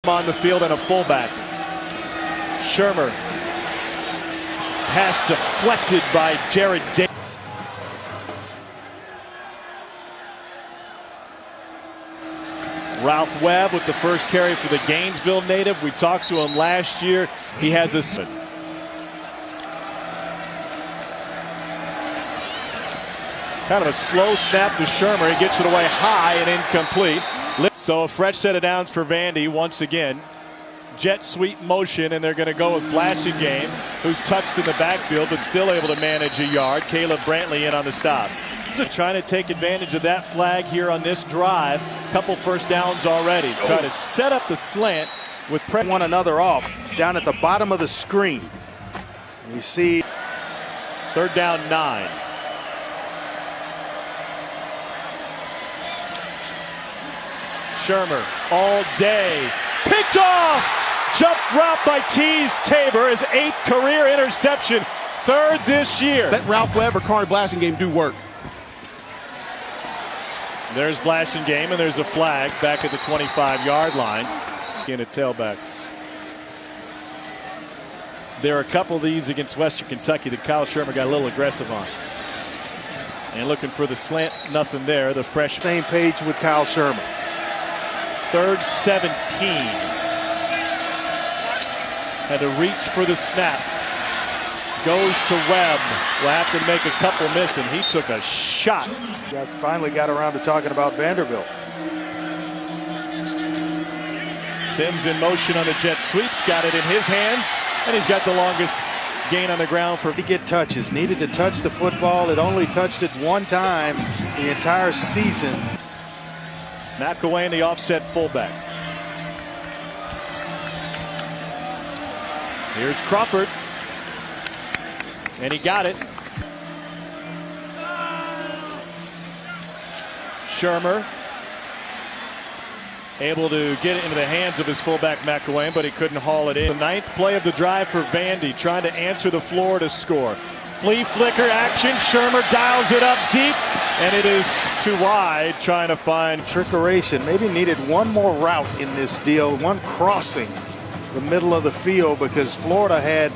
on the field and a fullback. Shermer. Pass deflected by Jared Davis. Ralph Webb with the first carry for the Gainesville native. We talked to him last year. He has a kind of a slow snap to Shermer. He gets it away high and incomplete. So a fresh set of downs for Vandy once again. Jet sweep motion, and they're going to go with Blasingame, who's touched in the backfield but still able to manage a yard. Caleb Brantley in on the stop. Trying to take advantage of that flag here on this drive. Couple first downs already. Try to set up the slant with one another off down at the bottom of the screen. You see 3rd down 9. Shermer all day. Picked off! Jump route by Tease Tabor, his 8th career interception. 3rd this year. Let Ralph Webb or Carter Blasingame do work. There's Blasingame, and there's a flag back at the 25-yard line. In a tailback. There are a couple of these against Western Kentucky that Kyle Shermer got a little aggressive on. And looking for the slant, nothing there. The fresh. Same page with Kyle Shermer. 3rd 17. Had to reach for the snap. Goes to Webb. Will have to make a couple miss, and he took a shot. Finally got around to talking about Vanderbilt. Sims in motion on the jet sweeps. Got it in his hands, and he's got the longest gain on the ground for. To get touches. Needed to touch the football. It only touched it one time the entire season. McElwain, the offset fullback. Here's Crawford. And he got it. Shermer able to get it into the hands of his fullback McElwain, but he couldn't haul it in. The 9th play of the drive for Vandy, trying to answer the Florida score. Flea-flicker action. Shermer dials it up deep, and it is too wide, trying to find trickeration. Maybe needed one more route in this deal, one crossing the middle of the field, because Florida had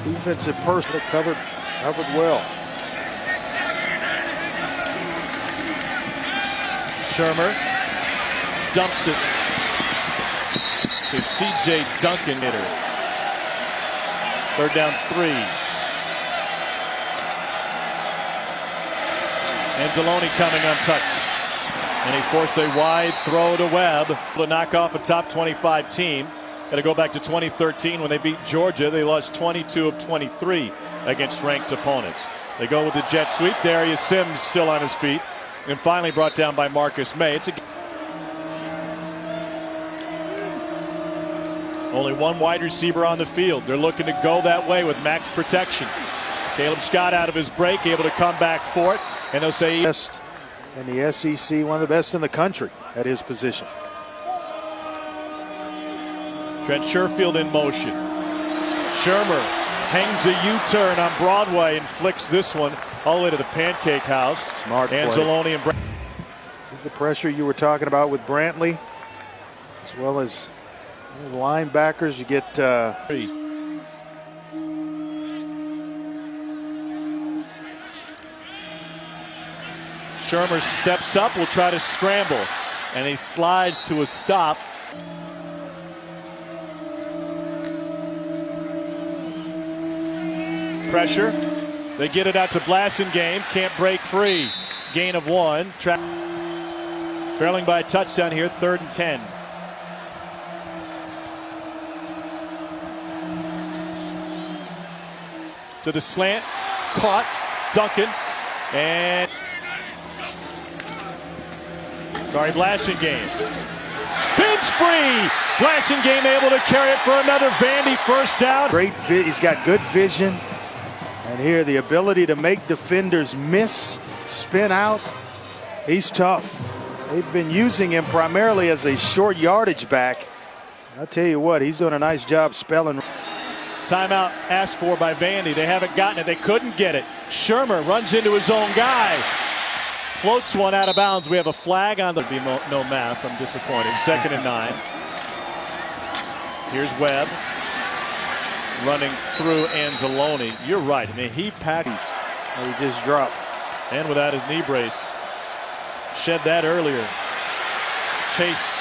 defensive person covered well. Shermer dumps it to C.J. Duncan. Hitter. 3rd down 3. Anzalone coming untouched. And he forced a wide throw to Webb to knock off a top 25 team. Got to go back to 2013 when they beat Georgia. They lost 22 of 23 against ranked opponents. They go with the jet sweep. Darius Sims still on his feet. And finally brought down by Marcus May. Only one wide receiver on the field. They're looking to go that way with max protection. Caleb Scott out of his break, able to come back for it. And they'll say best in the SEC, one of the best in the country at his position. Trent Sherfield in motion. Shermer hangs a U-turn on Broadway and flicks this one all the way to the pancake house. Smart play. Anzalone and This is the pressure you were talking about with Brantley, as well as the linebackers. You get Shermer steps up, will try to scramble, and he slides to a stop. Pressure. They get it out to Blasingame. Can't break free. Gain of 1. Trailing by a touchdown here. 3rd and 10. To the slant. Caught. Duncan. And Blasingame. Spins free. Blasingame able to carry it for another Vandy first down. Great. He's got good vision. And here, the ability to make defenders miss, spin out. He's tough. They've been using him primarily as a short yardage back. I'll tell you what, he's doing a nice job spelling. Timeout asked for by Vandy. They haven't gotten it. They couldn't get it. Shermer runs into his own guy. Floats one out of bounds. We have a flag on the. No math. I'm disappointed. 2nd and 9. Here's Webb running through Anzalone. You're right. I mean, he packed. He just dropped. And without his knee brace. Shed that earlier. Chased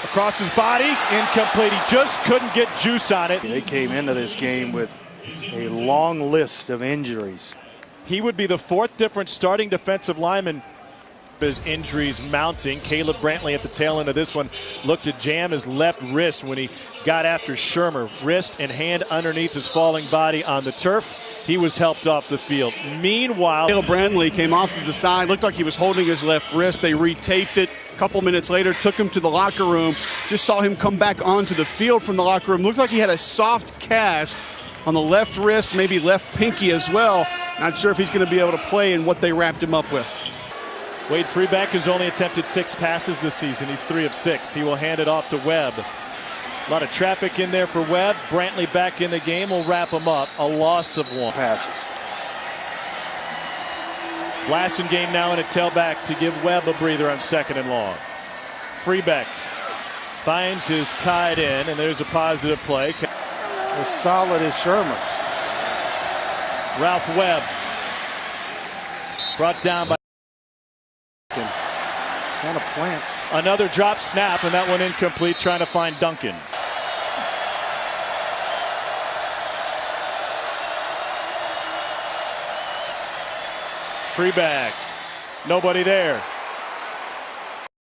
across his body. Incomplete. He just couldn't get juice on it. They came into this game with a long list of injuries. He would be the fourth different starting defensive lineman. His injuries mounting. Caleb Brantley at the tail end of this one looked to jam his left wrist when he got after Shermer. Wrist and hand underneath his falling body on the turf. He was helped off the field. Meanwhile, Caleb Brantley came off to the side. Looked like he was holding his left wrist. They retaped it. A couple minutes later, took him to the locker room. Just saw him come back onto the field from the locker room. Looked like he had a soft cast on the left wrist, maybe left pinky as well. Not sure if he's going to be able to play in what they wrapped him up with. Wade Freeback has only attempted 6 passes this season. He's 3 of 6. He will hand it off to Webb. A lot of traffic in there for Webb. Brantley back in the game will wrap him up. A loss of 1. Passes. Blasting game now in a tailback to give Webb a breather on 2nd and long. Freeback finds his tight end, and there's a positive play. As solid as Shermer's. Ralph Webb brought down by Kind of plants. another drop snap, and that one incomplete, trying to find Duncan. Freeback, nobody there.